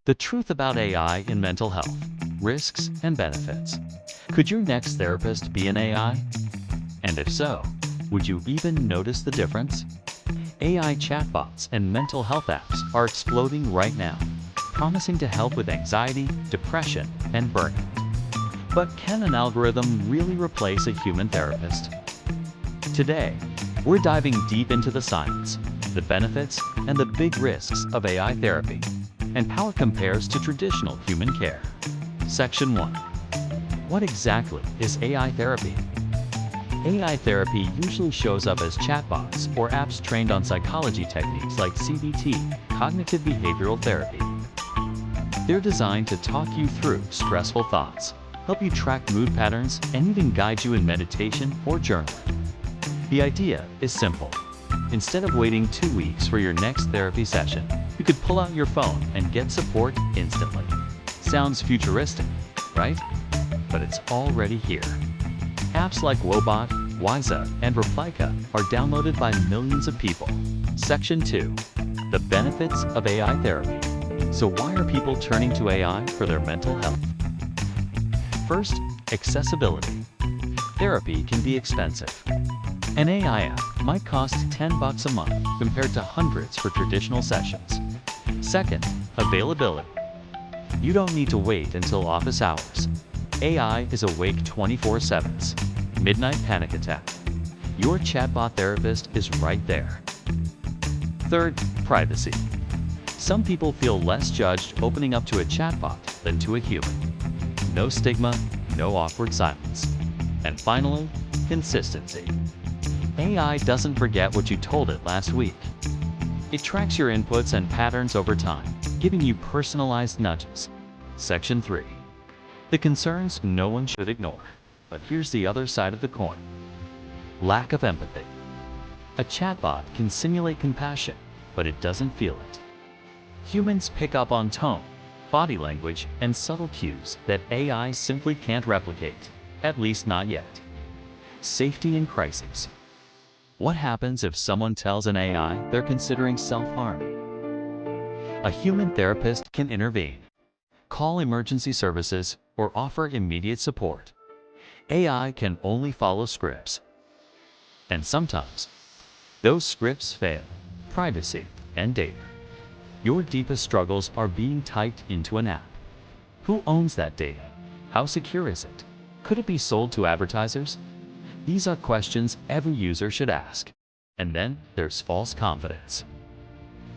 The truth about AI in mental health, risks and benefits. Could your next therapist be an AI? And if so, would you even notice the difference? AI chatbots and mental health apps are exploding right now, promising to help with anxiety, depression, and burnout. But can an algorithm really replace a human therapist? Today, we're diving deep into the science, the benefits, and the big risks of AI therapy, and how it compares to traditional human care. Section 1. What exactly is AI therapy? AI therapy usually shows up as chatbots or apps trained on psychology techniques like CBT, cognitive behavioral therapy. They're designed to talk you through stressful thoughts, help you track mood patterns, and even guide you in meditation or journaling. The idea is simple. Instead of waiting 2 weeks for your next therapy session, you could pull out your phone and get support instantly. Sounds futuristic, right? But it's already here. Apps like Wobot, Wyza, and Replika are downloaded by millions of people. Section 2. The benefits of AI therapy. So why are people turning to AI for their mental health? First, accessibility. Therapy can be expensive. An AI app might cost $10 a month compared to hundreds for traditional sessions. Second, availability. You don't need to wait until office hours. AI is awake 24/7. Midnight panic attack. Your chatbot therapist is right there. Third, privacy. Some people feel less judged opening up to a chatbot than to a human. No stigma, no awkward silence. And finally, consistency. AI doesn't forget what you told it last week. It tracks your inputs and patterns over time, giving you personalized nudges. Section 3. The concerns no one should ignore. But here's the other side of the coin. Lack of empathy. A chatbot can simulate compassion, but it doesn't feel it. Humans pick up on tone, body language, and subtle cues that AI simply can't replicate, at least not yet. Safety in crises. What happens if someone tells an AI they're considering self-harm? A human therapist can intervene, call emergency services, or offer immediate support. AI can only follow scripts. And sometimes, those scripts fail. Privacy and data. Your deepest struggles are being typed into an app. Who owns that data? How secure is it? Could it be sold to advertisers? These are questions every user should ask. And then there's false confidence.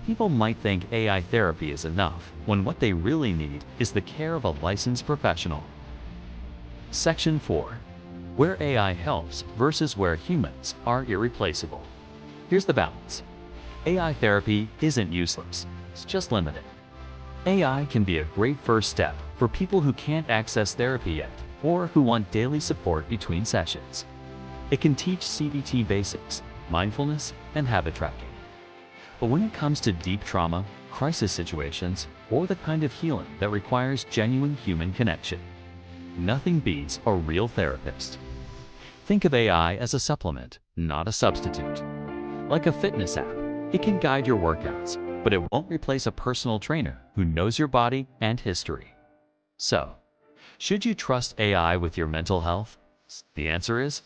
People might think AI therapy is enough, when what they really need is the care of a licensed professional. Section 4. Where AI helps versus where humans are irreplaceable. Here's the balance. AI therapy isn't useless, it's just limited. AI can be a great first step for people who can't access therapy yet, or who want daily support between sessions. It can teach CBT basics, mindfulness, and habit tracking. But when it comes to deep trauma, crisis situations, or the kind of healing that requires genuine human connection, nothing beats a real therapist. Think of AI as a supplement, not a substitute. Like a fitness app, it can guide your workouts, but it won't replace a personal trainer who knows your body and history. So, should you trust AI with your mental health? The answer is,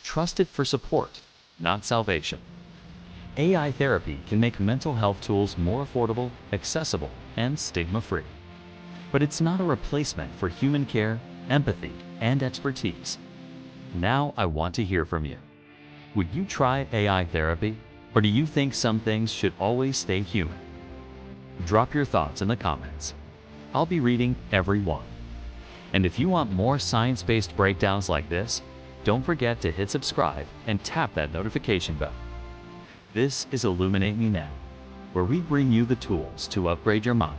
trust it for support, not salvation. AI therapy can make mental health tools more affordable, accessible, and stigma-free. But it's not a replacement for human care, empathy, and expertise. Now I want to hear from you. Would you try AI therapy, or do you think some things should always stay human? Drop your thoughts in the comments. I'll be reading every one. And if you want more science-based breakdowns like this, don't forget to hit subscribe and tap that notification bell. This is Illuminate Me Now, where we bring you the tools to upgrade your mind.